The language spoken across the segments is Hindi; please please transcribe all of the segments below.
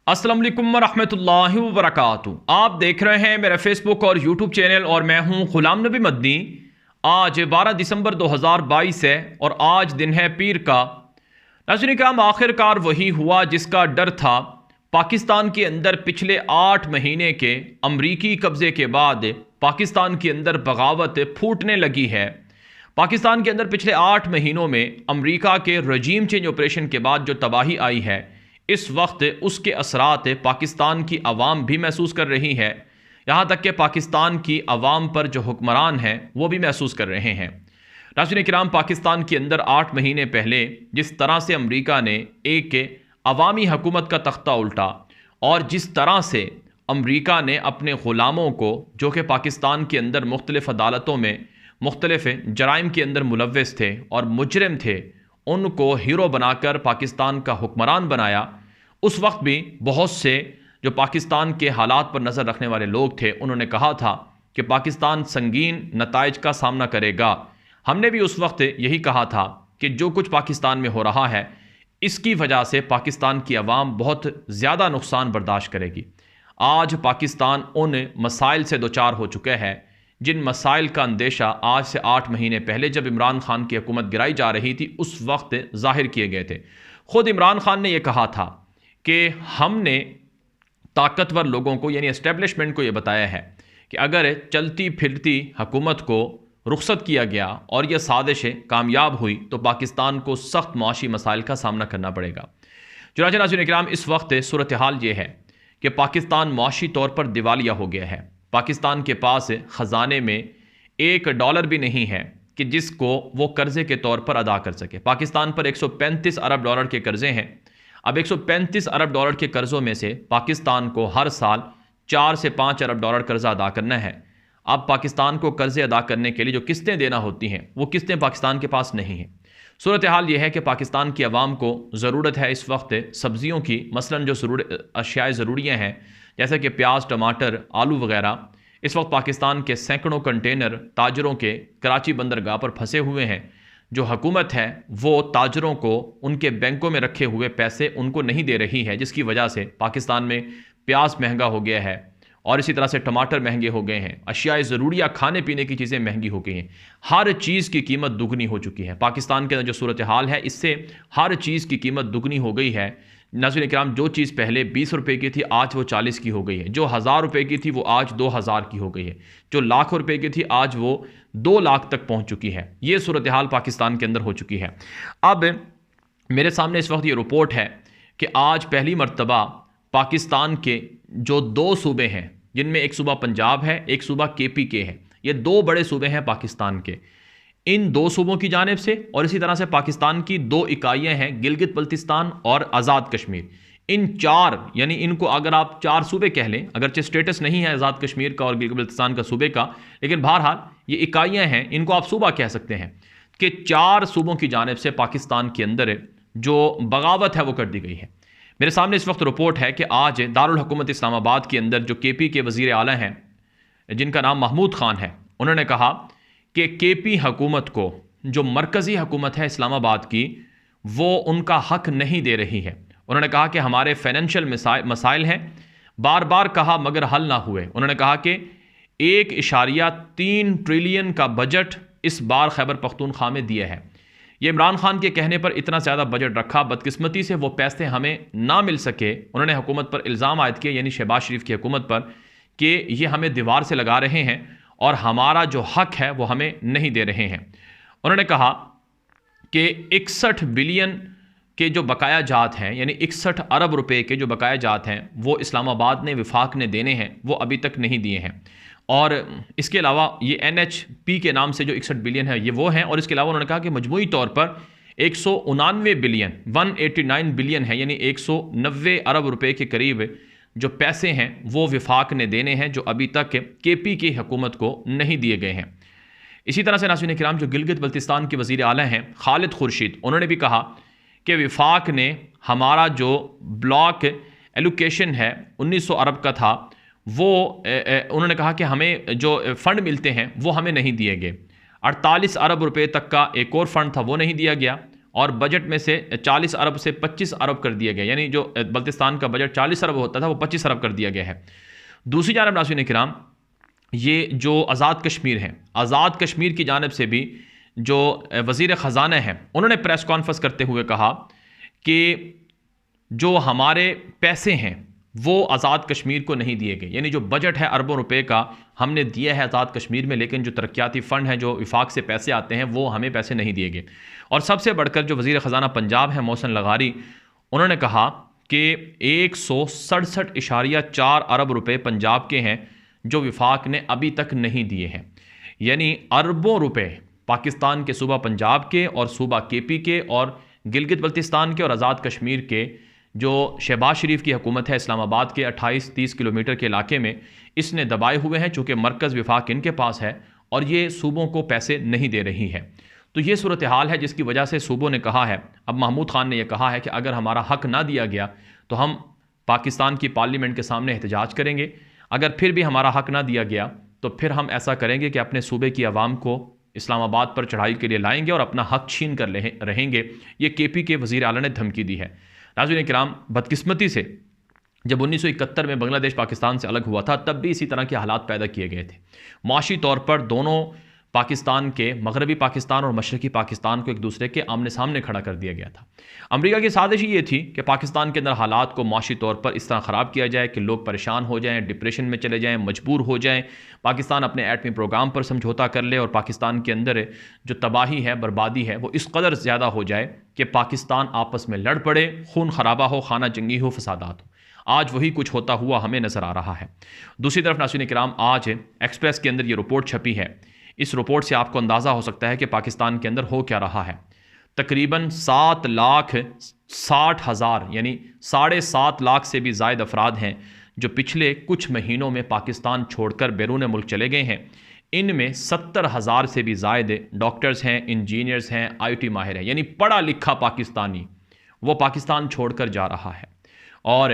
अस्सलाम वालेकुम रहमतुल्लाहि व बरकातुहू। आप देख रहे हैं मेरा फेसबुक और यूट्यूब चैनल और मैं हूं गुलाम नबी मदनी। आज 12 दिसंबर 2022 है और आज दिन है पीर का। नाज़रीन किराम, आखिरकार वही हुआ जिसका डर था। पाकिस्तान के अंदर पिछले 8 महीने के अमरीकी कब्जे के बाद पाकिस्तान के अंदर बगावत फूटने लगी है। पाकिस्तान के अंदर पिछले 8 महीनों में अमरीका के रजीम चेंज ऑपरेशन के बाद जो तबाही आई है, इस वक्त उसके असरात पाकिस्तान की आवाम भी महसूस कर रही है। यहाँ तक कि पाकिस्तान की आवाम पर जो हुक्मरान हैं वो भी महसूस कर रहे हैं। नाज़रीन किराम, पाकिस्तान के अंदर 8 महीने पहले जिस तरह से अमरीका ने एक अवामी हुकूमत का तख्ता उल्टा और जिस तरह से अमरीका ने अपने ग़ुलामों को, जो कि पाकिस्तान के अंदर मुख्तलिफ़ अदालतों में मुख्तलिफ़ जराइम के अंदर मुलव्वस थे और मुजरिम थे, उनको हीरो बनाकर पाकिस्तान का हुक्मरान बनाया। उस वक्त भी बहुत से जो पाकिस्तान के हालात पर नज़र रखने वाले लोग थे, उन्होंने कहा था कि पाकिस्तान संगीन नताइज का सामना करेगा। हमने भी उस वक्त यही कहा था कि जो कुछ पाकिस्तान में हो रहा है, इसकी वजह से पाकिस्तान की आवाम बहुत ज़्यादा नुकसान बर्दाश्त करेगी। आज पाकिस्तान उन मसाइल से दोचार हो चुका है जिन मसाइल का अंदेशा आज से 8 महीने पहले जब इमरान खान की हुकूमत गिराई जा रही थी उस वक्त जाहिर किए गए थे। ख़ुद इमरान खान ने यह कहा था कि हमने ताकतवर लोगों को यानी एस्टेब्लिशमेंट को यह बताया है कि अगर चलती फिरती हुकूमत को रुखसत किया गया और यह साजिशें कामयाब हुई तो पाकिस्तान को सख्त मुआशी मसाइल का सामना करना पड़ेगा। चुनांचे नाज़रीन किराम, इस वक्त सूरत हाल ये है कि पाकिस्तान मुआशी तौर पर दिवालिया हो गया है। पाकिस्तान के पास ख़जाने में $1 भी नहीं है कि जिसको वो कर्ज़े के तौर पर अदा कर सके। पाकिस्तान पर 135 अरब डॉलर के कर्ज़े हैं। अब 135 अरब डॉलर के कर्ज़ों में से पाकिस्तान को हर साल 4 से 5 अरब डॉलर कर्ज़ा अदा करना है। अब पाकिस्तान को कर्ज़े अदा करने के लिए जो किस्तें देना होती हैं, वो किस्तें पाकिस्तान के पास नहीं हैं। सूरत हाल ये है कि पाकिस्तान की आवाम को ज़रूरत है इस वक्त सब्ज़ियों की, मसलन जो अशियाए ज़रूरियाँ हैं जैसे कि प्याज, टमाटर, आलू वगैरह। इस वक्त पाकिस्तान के सैकड़ों कंटेनर ताजरों के कराची बंदरगाह पर फंसे हुए हैं। जो हुकूमत है वो ताजरों को उनके बैंकों में रखे हुए पैसे उनको नहीं दे रही है, जिसकी वजह से पाकिस्तान में प्याज महंगा हो गया है और इसी तरह से टमाटर महंगे हो गए हैं। अशियाए ज़रूरिया, खाने पीने की चीज़ें महंगी हो गई हैं। हर चीज़ की कीमत दुगनी हो चुकी है। पाकिस्तान के अंदर जो सूरत हाल है, इससे हर चीज़ की कीमत दुगनी हो गई है। नाज़रीन किराम, जो चीज़ पहले 20 रुपये की थी आज वो 40 की हो गई है। जो 1000 रुपये की थी वो आज 2000 की हो गई है। जो लाख रुपये की थी आज वो 2 लाख तक पहुंच चुकी है। ये सूरत हाल पाकिस्तान के अंदर हो चुकी है। अब मेरे सामने इस वक्त ये रिपोर्ट है कि आज पहली मरतबा पाकिस्तान के जो 2 सूबे हैं, जिनमें एक सूबा पंजाब है, एक सूबा KPK है, ये 2 बड़े सूबे हैं पाकिस्तान के। इन 2 सूबों की जानिब से और इसी तरह से पाकिस्तान की 2 इकाइयाँ हैं, गिलगित बल्तिस्तान और आज़ाद कश्मीर। इन 4 यानी इनको अगर आप 4 सूबे कह लें, अगरचे स्टेटस नहीं है आज़ाद कश्मीर का और गिलगित बल्तिस्तान का सूबे का, लेकिन बहरहाल ये इकाइयाँ हैं, इनको आप सूबा कह सकते हैं कि 4 सूबों की जानिब से पाकिस्तान के अंदर जो बगावत है वो कर दी गई है। मेरे सामने इस वक्त रिपोर्ट है कि आज दारुल हुकूमत इस्लामाबाद के अंदर जो KP के वज़ीर आला हैं, जिनका नाम महमूद खान है, उन्होंने कहा कि KP हुकूमत को जो मरकज़ी हुकूमत है इस्लामाबाद की, वो उनका हक नहीं दे रही है। उन्होंने कहा कि हमारे फाइनेंशियल मसाइल हैं, बार बार कहा मगर हल ना हुए। उन्होंने कहा कि 1.3 ट्रिलियन का बजट इस बार खैबर पख्तूनख्वा में दिया है। ये इमरान खान के कहने पर इतना ज़्यादा बजट रखा, बदकिस्मती से वो पैसे हमें ना मिल सके। उन्होंने हुकूमत पर इल्ज़ाम आयद किया, यानी शहबाज शरीफ की हुकूमत पर, कि ये हमें दीवार से लगा रहे हैं और हमारा जो हक है वो हमें नहीं दे रहे हैं। उन्होंने कहा कि 61 बिलियन के जो बकाया जात हैं, यानी 61 अरब रुपए के जो बकाया जात हैं, वो इस्लामाबाद ने, विफाक ने देने हैं, वो अभी तक नहीं दिए हैं। और इसके अलावा ये NHP के नाम से जो 61 बिलियन है ये वो हैं। और इसके अलावा उन्होंने कहा कि मजमूई तौर पर 189 बिलियन 189 बिलियन है, यानी 190 अरब रुपए के करीब जो पैसे हैं वो विफाक ने देने हैं, जो अभी तक KP की हुकूमत को नहीं दिए गए हैं। इसी तरह से नाज़रीन किराम, जो गिलगित बल्तिस्तान के वज़ीर आला हैं खालिद खुर्शीद, उन्होंने भी कहा कि विफाक ने हमारा जो ब्लॉक एलोकेशन है 1900 अरब का था, वो उन्होंने कहा कि हमें जो फ़ंड मिलते हैं वो हमें नहीं दिए गए। 48 अरब रुपए तक का एक और फ़ंड था, वो नहीं दिया गया। और बजट में से 40 अरब से 25 अरब कर दिया गया, यानी जो बल्तिस्तान का बजट 40 अरब होता था वो 25 अरब कर दिया गया है। दूसरी जानब नाज़रीन किराम, ये जो आज़ाद कश्मीर है, आज़ाद कश्मीर की जानब से भी जो वज़ीर ख़जाना है उन्होंने प्रेस कॉन्फ्रेंस करते हुए कहा कि जो हमारे पैसे हैं वो आज़ाद कश्मीर को नहीं दिए गए, यानी जो बजट है अरबों रुपए का हमने दिया है आज़ाद कश्मीर में, लेकिन जो तरक्याती फ़ंड है, जो विफाक से पैसे आते हैं, वो हमें पैसे नहीं दिए गए। और सबसे बढ़कर जो वज़ीर ख़जाना पंजाब है मोहसिन लगारी, उन्होंने कहा कि 167.4 अरब रुपए पंजाब के हैं जो विफाक ने अभी तक नहीं दिए हैं, यानी अरबों रुपए पाकिस्तान के सूबा पंजाब के और सूबा KP के और गिलगित बल्तिस्तान के और आज़ाद कश्मीर के जो शहबाज शरीफ की हुकूमत है इस्लामाबाद के 28-30 किलोमीटर के इलाके में, इसने दबाए हुए हैं, चूँकि मरकज़ विफाक इनके पास है और ये सूबों को पैसे नहीं दे रही है। तो ये सूरत हाल है जिसकी वजह से सूबों ने कहा है, अब महमूद खान ने यह कहा है कि अगर हमारा हक़ ना दिया गया तो हम पाकिस्तान की पार्लियामेंट के सामने एहतजाज करेंगे, अगर फिर भी हमारा हक़ ना दिया गया तो फिर हम ऐसा करेंगे कि अपने सूबे की आवाम को इस्लामाबाद पर चढ़ाई के लिए लाएंगे और अपना हक़ छीन कर रहेंगे। ये KP के वज़ीर आला ने धमकी दी है। नाज़रीन किराम, बदकिस्मती से जब 1971 में बांग्लादेश पाकिस्तान से अलग हुआ था तब भी इसी तरह के हालात पैदा किए गए थे। माशी तौर पर दोनों पाकिस्तान के, मगरबी पाकिस्तान और मशरक़ी पाकिस्तान को एक दूसरे के आमने सामने खड़ा कर दिया गया था। अमेरिका की साजिश ये थी कि पाकिस्तान के अंदर हालात को माशी तौर पर इस तरह ख़राब किया जाए कि लोग परेशान हो जाएं, डिप्रेशन में चले जाएं, मजबूर हो जाएं, पाकिस्तान अपने एटमी प्रोग्राम पर समझौता कर ले और पाकिस्तान के अंदर जो तबाही है, बर्बादी है, वो इस कदर ज़्यादा हो जाए कि पाकिस्तान आपस में लड़ पड़े, खून खराबा हो, खाना जंगी हो, फसादात हो। आज वही कुछ होता हुआ हमें नज़र आ रहा है। दूसरी तरफ नाज़रीन किराम, आज एक्सप्रेस के अंदर ये रिपोर्ट छपी है। इस रिपोर्ट से आपको अंदाज़ा हो सकता है कि पाकिस्तान के अंदर हो क्या रहा है। तकरीबन 7,60,000 यानी 7.5 लाख से भी ज़ायद अफराद हैं जो पिछले कुछ महीनों में पाकिस्तान छोड़कर बैरून मुल्क चले गए हैं। इनमें 70,000 से भी ज़ायद डॉक्टर्स हैं, इंजीनियर्स हैं, IT माहिर हैं, यानी पढ़ा लिखा पाकिस्तानी वो पाकिस्तान छोड़कर जा रहा है। और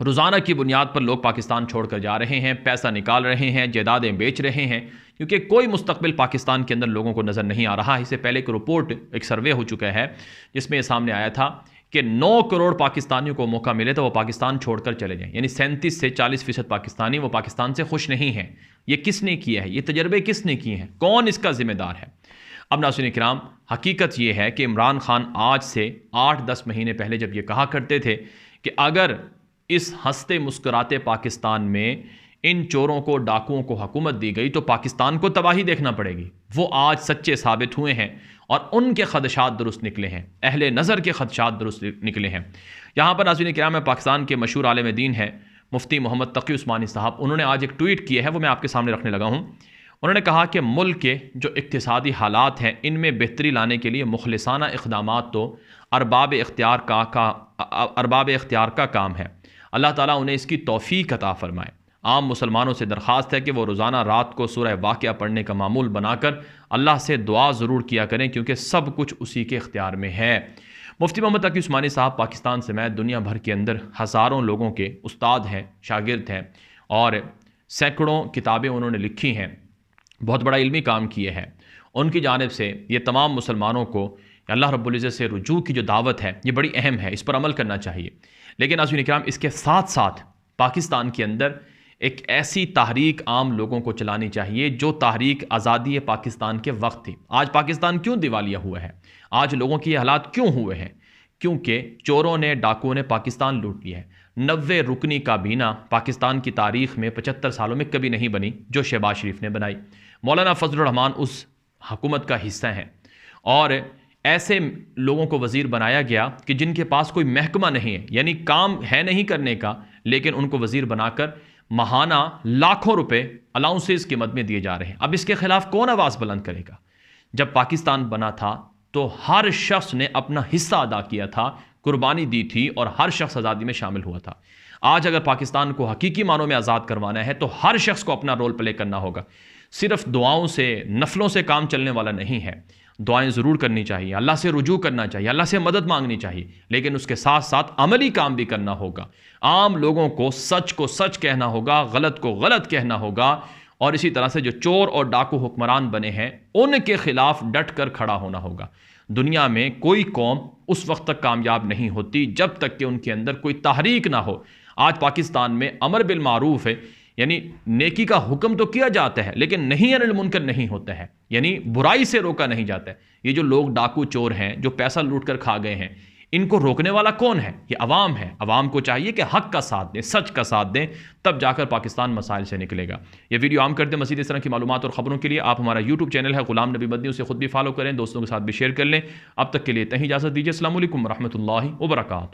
रोज़ाना की बुनियाद पर लोग पाकिस्तान छोड़कर जा रहे हैं, पैसा निकाल रहे हैं, जायदादें बेच रहे हैं, क्योंकि कोई मुस्तकबिल पाकिस्तान के अंदर लोगों को नज़र नहीं आ रहा। इससे पहले एक रिपोर्ट, एक सर्वे हो चुका है जिसमें यह सामने आया था कि 9 करोड़ पाकिस्तानियों को मौका मिले तो वो पाकिस्तान छोड़कर चले जाएं, यानी 37 से 40% पाकिस्तानी वो पाकिस्तान से खुश नहीं हैं। ये किसने किया है? ये तजर्बे किसने किए हैं? कौन इसका जिम्मेदार है? अब नाज़रीन किराम, हकीकत ये है कि इमरान खान आज से 8-10 महीने पहले जब ये कहा करते थे कि अगर इस हंसते मुस्कुराते पाकिस्तान में इन चोरों को, डाकुओं को हुकूमत दी गई तो पाकिस्तान को तबाही देखना पड़ेगी, वो आज सच्चे साबित हुए हैं और उनके खदशात दुरुस्त निकले हैं, अहले नज़र के खदशात दुरुस्त निकले हैं। यहाँ पर नाज़रीन किराम में पाकिस्तान के मशहूर आलिम दीन है मुफ्ती मोहम्मद तकी उस्मानी साहब, उन्होंने आज एक ट्वीट किया है, वो मैं आपके सामने रखने लगा हूँ। उन्होंने कहा कि मुल्क के जो इक्तिसादी हालात हैं इनमें बेहतरी लाने के लिए मुखलिसाना इक़दामात तो अरबाब इख्तियार का काम है। अल्लाह ताला उन्हें इसकी तौफीक अता फरमाए। आम मुसलमानों से दरख्वास्त है कि वो रोज़ाना रात को सूरह वाक़िया पढ़ने का मामूल बनाकर अल्लाह से दुआ ज़रूर किया करें, क्योंकि सब कुछ उसी के इख्तियार में है। मुफ्ती मोहम्मद तकी उस्मानी साहब पाकिस्तान समेत दुनिया भर के अंदर हज़ारों लोगों के उस्ताद हैं, शागिर्द हैं और सैकड़ों किताबें उन्होंने लिखी हैं, बहुत बड़ा इल्मी काम किए हैं। उनकी जानिब से ये तमाम मुसलमानों को अल्लाह रब्बुल इज़्ज़त से रुजू की जो दावत है ये बड़ी अहम है, इस पर अमल करना चाहिए। लेकिन नाज़रीन किराम, इसके साथ साथ पाकिस्तान के अंदर एक ऐसी तहरीक आम लोगों को चलानी चाहिए जो तहरीक आज़ादी पाकिस्तान के वक्त थी। आज पाकिस्तान क्यों दिवालिया हुआ है? आज लोगों के हालात क्यों हुए हैं? क्योंकि चोरों ने, डाकुओं ने पाकिस्तान लूट लिया है। 90 रुकनी काबीना पाकिस्तान की तारीख में 75 सालों में कभी नहीं बनी जो शहबाज शरीफ ने बनाई। मौलाना फजलुर रहमान उस हुकूमत का हिस्सा हैं और ऐसे लोगों को वज़ीर बनाया गया कि जिनके पास कोई महकमा नहीं है, यानी काम है नहीं करने का, लेकिन उनको वज़ीर बनाकर महाना लाखों रुपए अलाउंसेस के मद में दिए जा रहे हैं। अब इसके खिलाफ कौन आवाज़ बुलंद करेगा? जब पाकिस्तान बना था तो हर शख्स ने अपना हिस्सा अदा किया था, कुर्बानी दी थी और हर शख्स आज़ादी में शामिल हुआ था। आज अगर पाकिस्तान को हकीकी मानों में आज़ाद करवाना है तो हर शख्स को अपना रोल प्ले करना होगा। सिर्फ दुआओं से, नफलों से काम चलने वाला नहीं है। दुआएं ज़रूर करनी चाहिए, अल्लाह से रुजू करना चाहिए, अल्लाह से मदद मांगनी चाहिए, लेकिन उसके साथ साथ अमली काम भी करना होगा। आम लोगों को सच कहना होगा, गलत को गलत कहना होगा और इसी तरह से जो चोर और डाकू हुक्मरान बने हैं उनके खिलाफ डट कर खड़ा होना होगा। दुनिया में कोई कौम उस वक्त तक कामयाब नहीं होती जब तक कि उनके अंदर कोई तहरीक ना हो। आज पाकिस्तान में अमर बिल मारूफ है, यानी नेकी का हुक्म तो किया जाता है लेकिन नहीं अनिल मुनकर नहीं होता है, यानी बुराई से रोका नहीं जाता है। ये जो लोग डाकू चोर हैं जो पैसा लूट कर खा गए हैं, इनको रोकने वाला कौन है? ये अवाम है। अवाम को चाहिए कि हक का साथ दें, सच का साथ दें, तब जाकर पाकिस्तान मसाइल से निकलेगा। ये वीडियो आम कर दें। मज़ीद इस तरह की मालूमात और ख़बरों के लिए आप हमारा यूट्यूब चैनल है गुलाम नबी मदनी, उसे खुद भी फॉलो करें, दोस्तों के साथ भी शेयर कर लें। अब तक के लिए इतनी इजाज़त दीजिए। अस्सलाम वालेकुम रहमतुल्लाहि व बरकातुहू।